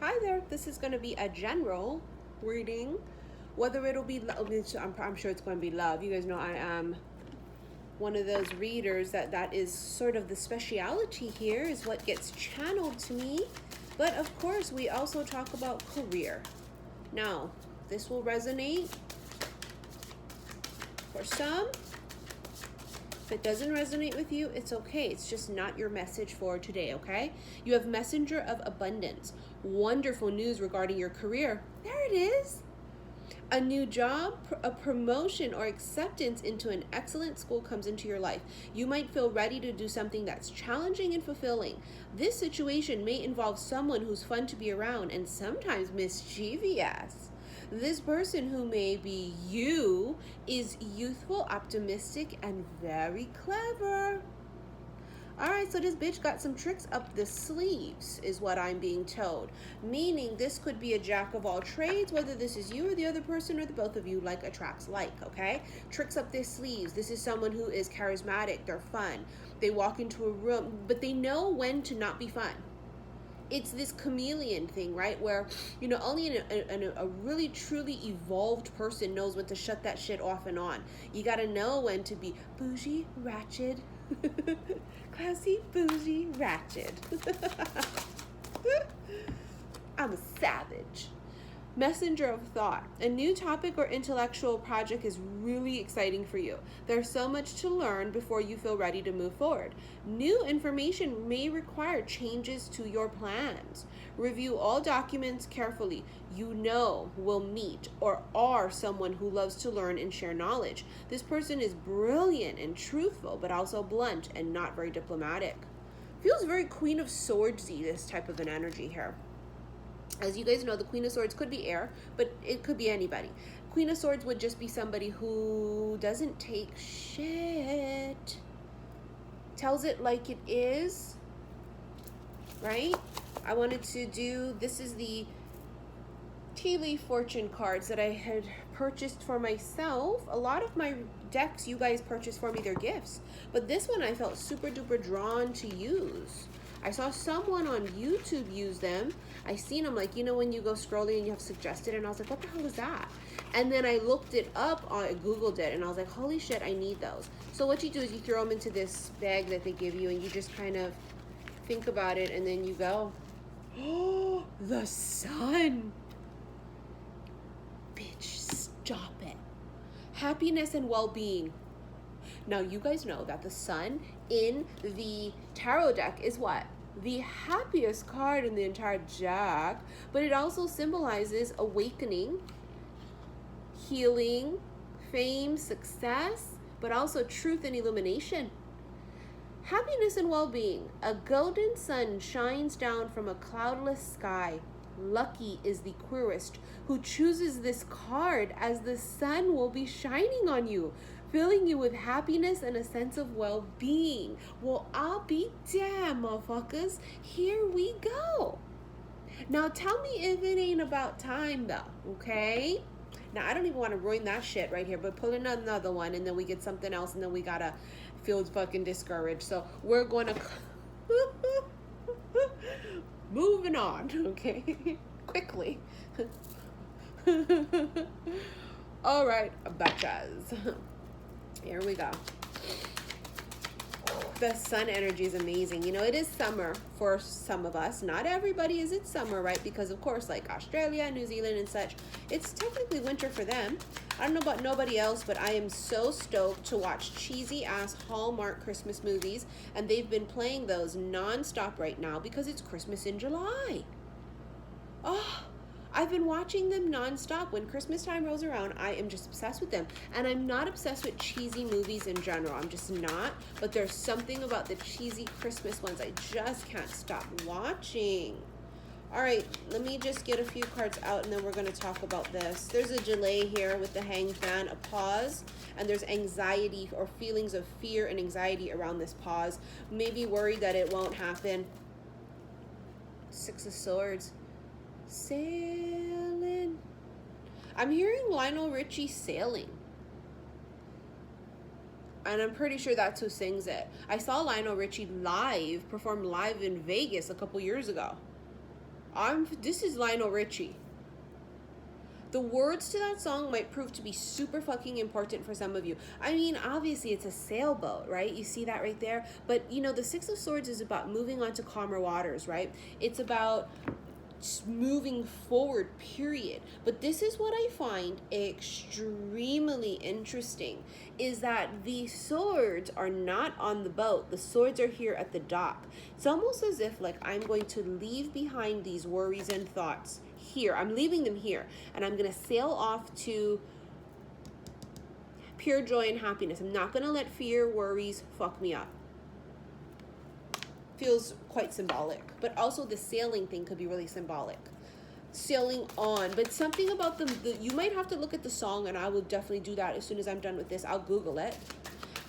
Hi there, this is going to be a general reading. Whether it'll be love, I'm sure it's going to be love. You guys know I am one of those readers that is sort of the speciality here, is what gets channeled to me. But of course, we also talk about career. Now, this will resonate for some. If it doesn't resonate with you, it's okay. It's just not your message for today, okay? You have Messenger of Abundance. Wonderful news regarding your career. There it is. A new job, a promotion, or acceptance into an excellent school comes into your life. You might feel ready to do something that's challenging and fulfilling. This situation may involve someone who's fun to be around and sometimes mischievous. This person, who may be you, is youthful, optimistic, and very clever. Alright, so this bitch got some tricks up the sleeves, is what I'm being told. Meaning this could be a jack of all trades, whether this is you or the other person or the both of you. Like attracts like, okay? Tricks up their sleeves. This is someone who is charismatic. They're fun. They walk into a room, but they know when to not be fun. It's this chameleon thing, right? Where, you know, only a really truly evolved person knows when to shut that shit off and on. You gotta know when to be bougie, ratchet, classy, bougie, ratchet. I'm a savage. Messenger of Thought. A new topic or intellectual project is really exciting for you. There's so much to learn before you feel ready to move forward. New information may require changes to your plans. Review all documents carefully. You know will meet or are someone who loves to learn and share knowledge. This person is brilliant and truthful, but also blunt and not very diplomatic. Feels very Queen of Swords-y, this type of an energy here. As you guys know, the Queen of Swords could be air, but it could be anybody. Queen of Swords would just be somebody who doesn't take shit. Tells it like it is, right? I wanted to do, this is the tea leaf fortune cards that I had purchased for myself. A lot of my decks you guys purchased for me, they're gifts. But this one I felt super duper drawn to use. I saw someone on YouTube use them. I seen them, like, you know, when you go scrolling and you have suggested, and I was like, what the hell is that? And then I looked it up, I Googled it, and I was like, holy shit, I need those. So what you do is you throw them into this bag that they give you, and you just kind of think about it, and then you go, oh, the sun. Bitch, stop it. Happiness and well-being. Now, you guys know that the sun in the tarot deck is what? The happiest card in the entire deck, but it also symbolizes awakening, healing, fame, success, but also truth and illumination. Happiness and well-being. A golden sun shines down from a cloudless sky. Lucky is the querist who chooses this card, as the sun will be shining on you, filling you with happiness and a sense of well-being. Well, I'll be damn, motherfuckers. Here we go. Now, tell me if it ain't about time, though, okay? Now, I don't even want to ruin that shit right here, but pull in another one, and then we get something else, and then we gotta feel fucking discouraged. So we're going to... Moving on, okay? Quickly. All right, betches. Here we go. The sun energy is amazing. You know, it is summer for some of us. Not everybody is it summer, right? Because, of course, like Australia, New Zealand, and such, it's technically winter for them. I don't know about nobody else, but I am so stoked to watch cheesy-ass Hallmark Christmas movies, and they've been playing those non-stop right now because it's Christmas in July. Oh, I've been watching them nonstop. When Christmas time rolls around, I am just obsessed with them. And I'm not obsessed with cheesy movies in general. I'm just not. But there's something about the cheesy Christmas ones I just can't stop watching. All right, let me just get a few cards out, and then we're going to talk about this. There's a delay here with the Hanged Man, a pause, and there's anxiety or feelings of fear and anxiety around this pause. Maybe worried that it won't happen. Six of Swords. Sailing. I'm hearing Lionel Richie sailing. And I'm pretty sure that's who sings it. I saw Lionel Richie perform live in Vegas a couple years ago. This is Lionel Richie. The words to that song might prove to be super fucking important for some of you. I mean, obviously it's a sailboat, right? You see that right there? But, you know, the Six of Swords is about moving on to calmer waters, right? It's about moving forward, period. But this is what I find extremely interesting, is that the swords are not on the boat. The swords are here at the dock. It's almost as if, like, I'm going to leave behind these worries and thoughts here. I'm leaving them here, and I'm going to sail off to pure joy and happiness. I'm not going to let fear, worries fuck me up. Feels quite symbolic, but also the sailing thing could be really symbolic. Sailing on, but something about you might have to look at the song, and I will definitely do that as soon as I'm done with this. I'll Google it.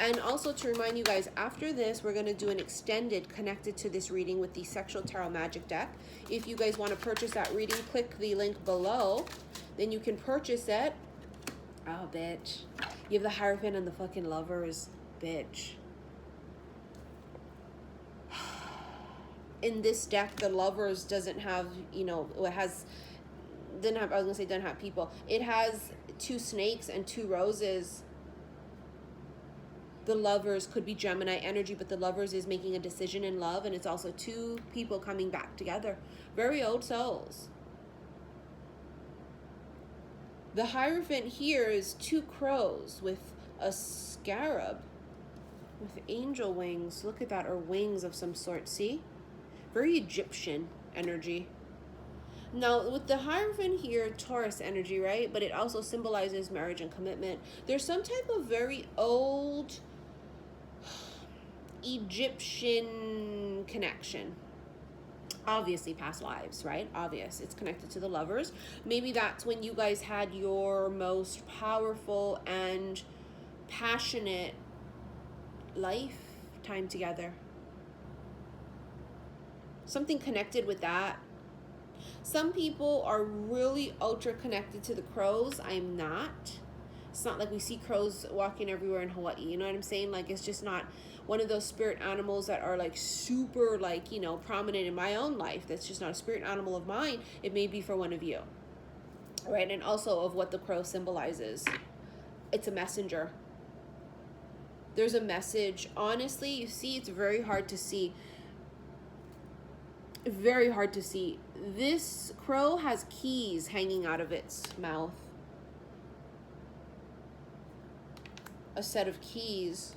And also to remind you guys, after this, we're going to do an extended connected to this reading with the Sexual Tarot Magic deck. If you guys want to purchase that reading, click the link below. Then you can purchase it. Oh, bitch. You have the Hierophant and the fucking Lovers. Bitch. In this deck, the Lovers doesn't have, you know, it has, doesn't have, I was going to say doesn't have people. It has 2 snakes and 2 roses. The Lovers could be Gemini energy, but the Lovers is making a decision in love, and it's also 2 people coming back together. Very old souls. The Hierophant here is 2 crows with a scarab with angel wings. Look at that, or wings of some sort, see? Very Egyptian energy. Now, with the Hierophant here, Taurus energy, right? But it also symbolizes marriage and commitment. There's some type of very old Egyptian connection. Obviously past lives, right? Obvious. It's connected to the Lovers. Maybe that's when you guys had your most powerful and passionate lifetime together. Something connected with that. Some people are really ultra connected to the crows. I'm not. It's not like we see crows walking everywhere in Hawaii. You know what I'm saying? Like, it's just not one of those spirit animals that are like super, like, you know, prominent in my own life. That's just not a spirit animal of mine. It may be for one of you, right? And also of what the crow symbolizes. It's a messenger. There's a message. Honestly, you see, it's very hard to see. Very hard to see. This crow has keys hanging out of its mouth. A set of keys.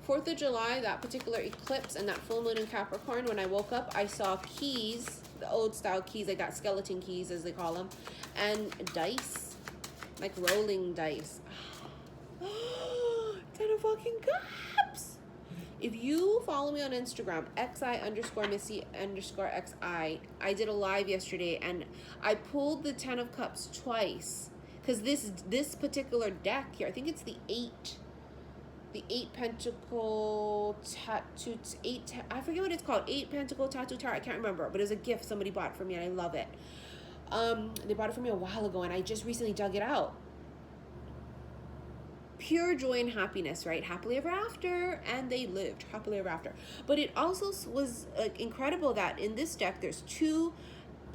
4th of July, that particular eclipse and that full moon in Capricorn, when I woke up, I saw keys, the old style keys. I got skeleton keys, as they call them, and dice, like rolling dice. 10 of fucking cups. If you follow me on Instagram, xi_missy_xi, I did a live yesterday, and I pulled the 10 of cups twice. Because this particular deck here, I think it's the 8 pentacle tattoo, I forget what it's called, 8 pentacle tattoo tarot, I can't remember, but it was a gift somebody bought for me, and I love it. They bought it for me a while ago, and I just recently dug it out. Pure joy and happiness, right? Happily ever after, and they lived happily ever after. But it also was incredible that in this deck, there's 2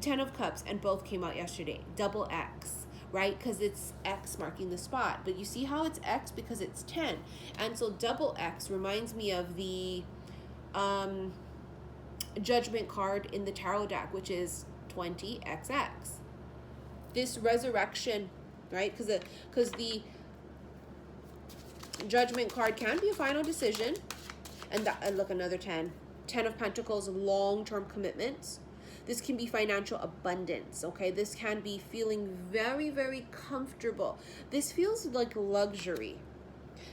10 of cups, and both came out yesterday, double X. Right? Because it's X marking the spot. But you see how it's X? Because it's 10. And so double X reminds me of the judgment card in the tarot deck, which is 20XX. This resurrection, right? Because the judgment card can be a final decision. And look, another 10. 10 of Pentacles, long-term commitments. This can be financial abundance, okay? This can be feeling very, very comfortable. This feels like luxury.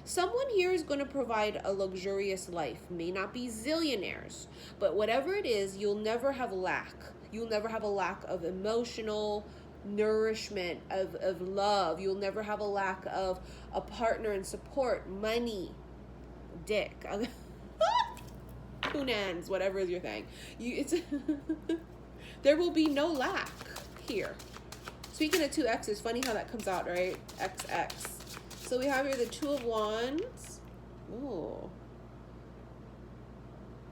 Someone here is going to provide a luxurious life. May not be zillionaires, but whatever it is, you'll never have lack. You'll never have a lack of emotional nourishment, of love. You'll never have a lack of a partner and support, money, dick. Punans, whatever is your thing. There will be no lack here. Speaking of 2X's, funny how that comes out, right? XX. So we have here the 2 of Wands. Ooh.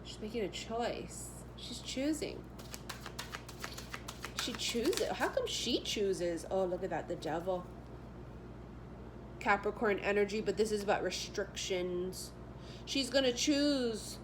She's making a choice. She's choosing. She chooses. How come she chooses? Oh, look at that. The devil. Capricorn energy, but this is about restrictions. She's going to choose.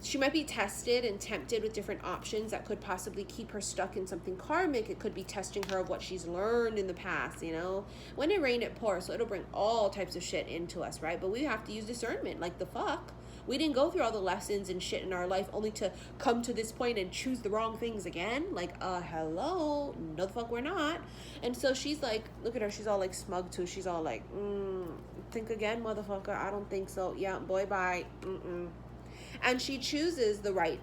She might be tested and tempted with different options that could possibly keep her stuck in something karmic. It could be testing her of what she's learned in the past, you know. When it rains, it pours, so it'll bring all types of shit into us, right? But we have to use discernment. Like, the fuck? We didn't go through all the lessons and shit in our life only to come to this point and choose the wrong things again. Like, hello? No, the fuck we're not. And so she's like, look at her. She's all like smug too. She's all like, think again, motherfucker. I don't think so. Yeah, boy, bye. And she chooses the right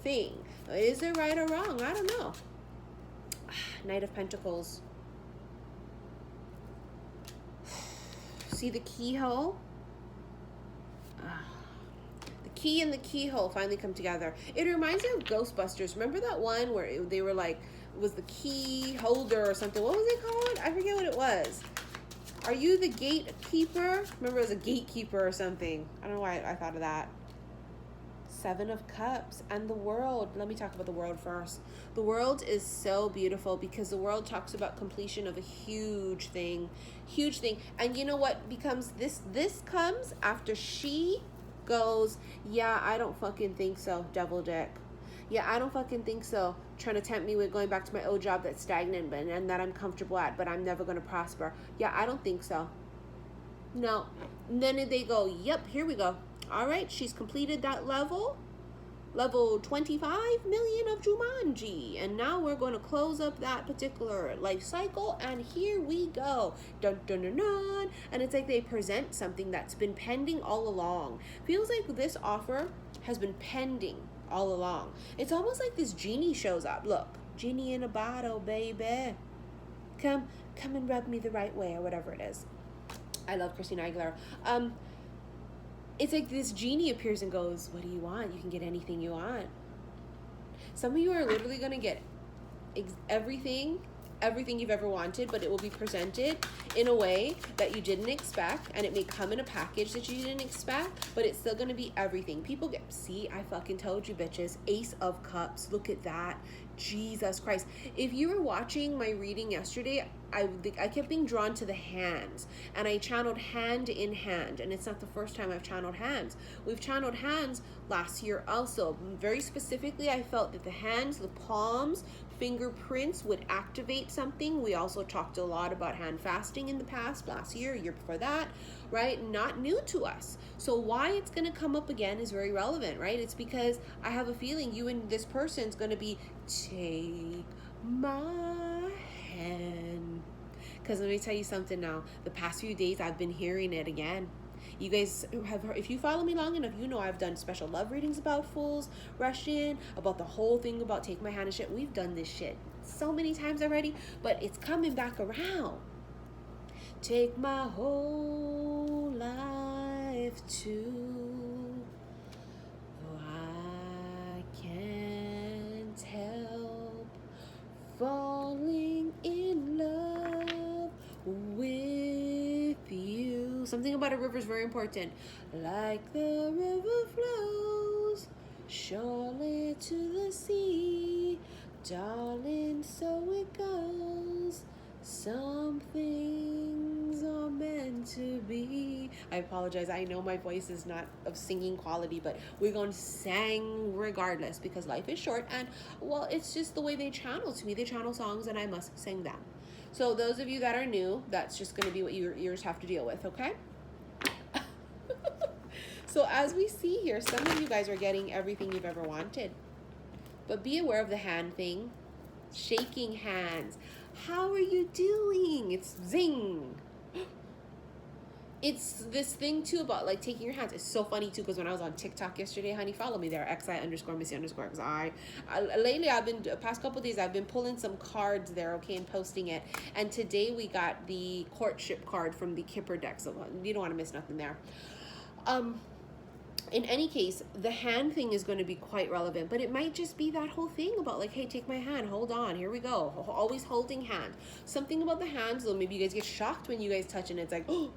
thing. Is it right or wrong? I don't know. Knight of Pentacles. See the keyhole? The key and the keyhole finally come together. It reminds me of Ghostbusters. Remember that one where they were like, it was the key holder or something? What was it called? I forget what it was. Are you the gatekeeper? Remember, it was a gatekeeper or something. I don't know why I thought of that. Seven of Cups and the world. Let me talk about the world first. The world is so beautiful because the world talks about completion of a huge thing. Huge thing. And you know what becomes this? This comes after she goes, yeah, I don't fucking think so, devil dick. Yeah, I don't fucking think so. Trying to tempt me with going back to my old job that's stagnant and that I'm comfortable at, but I'm never going to prosper. Yeah, I don't think so. No. And then they go, yep, here we go. All right, she's completed that level 25 million of Jumanji. And now we're going to close up that particular life cycle. And here we go. Dun, dun, dun, dun. And it's like they present something that's been pending all along. Feels like this offer has been pending all along. It's almost like this genie shows up. Look, genie in a bottle, baby. Come and rub me the right way, or whatever it is. I love Christina Aguilera. It's like this genie appears and goes, what do you want? You can get anything you want. Some of you are literally going to get everything you've ever wanted, but it will be presented in a way that you didn't expect, and it may come in a package that you didn't expect, but it's still going to be everything. People get, see, I fucking told you, bitches. Ace of Cups. Look at that. Jesus Christ. If you were watching my reading yesterday, I kept being drawn to the hands, and I channeled hand in hand, and it's not the first time I've channeled hands. We've channeled hands last year also. Very specifically, I felt that the hands, the palms, fingerprints would activate something. We also talked a lot about hand fasting in the past, last year before that, right? Not new to us. So why it's going to come up again is very relevant, right? It's because I have a feeling you and this person's going to be, take my hand. Because let me tell you something now. The past few days, I've been hearing it again. You guys have heard, if you follow me long enough, you know I've done special love readings about fools, Russian, about the whole thing about take my hand and shit. We've done this shit so many times already, but it's coming back around. Take my whole life too. Though I can't help falling in love with you. Something about a river is very important. Like the river flows surely to the sea, darling, so it goes. Some things are meant to be. I apologize. I know my voice is not of singing quality, but we're going to sing regardless because life is short. And, well, it's just the way they channel to me. They channel songs and I must sing them. So those of you that are new, that's just going to be what your ears have to deal with, okay? So as we see here, some of you guys are getting everything you've ever wanted. But be aware of the hand thing. Shaking hands. How are you doing? It's zing. It's this thing too about like taking your hands. It's so funny too because when I was on TikTok yesterday, honey, follow me there, xi_missy_xi. Lately, I've been past couple of days, I've been pulling some cards there, okay, and posting it. And today we got the courtship card from the Kipper deck, so you don't want to miss nothing there. In any case, the hand thing is going to be quite relevant, but it might just be that whole thing about like, hey, take my hand, hold on, here we go. Always holding hand. Something about the hands, though, maybe you guys get shocked when you guys touch and it's like, oh,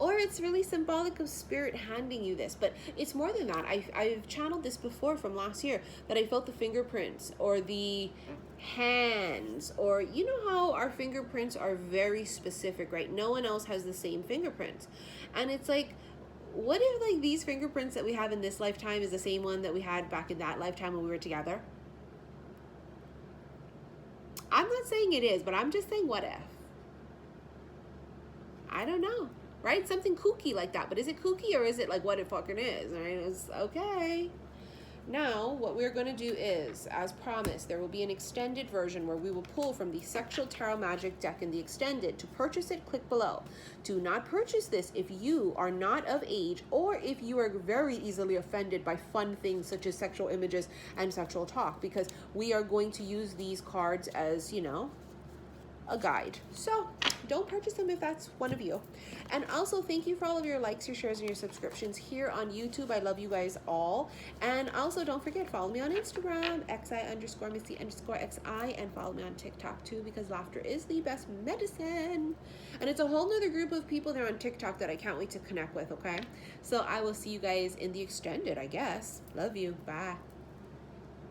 Or it's really symbolic of spirit handing you this. But it's more than that. I've channeled this before from last year, that I felt the fingerprints or the hands, or you know how our fingerprints are very specific, right? No one else has the same fingerprints. And it's like, what if like these fingerprints that we have in this lifetime is the same one that we had back in that lifetime when we were together? I'm not saying it is, but I'm just saying, what if? I don't know, right? Something kooky like that. But is it kooky, or is it like what it fucking is? Right? It's okay. Now, what we're going to do is, as promised, there will be an extended version where we will pull from the Sexual Tarot Magic deck in the extended. To purchase it, click below. Do not purchase this if you are not of age, or if you are very easily offended by fun things such as sexual images and sexual talk, because we are going to use these cards as, you know, a guide. So don't purchase them if that's one of you. And also, thank you for all of your likes, your shares, and your subscriptions here on YouTube. I love you guys all. And also, don't forget, follow me on Instagram, xi_missy_xi, and follow me on TikTok too, because laughter is the best medicine. And it's a whole nother group of people there on TikTok that I can't wait to connect with, okay? So I will see you guys in the extended, I guess. Love you. Bye.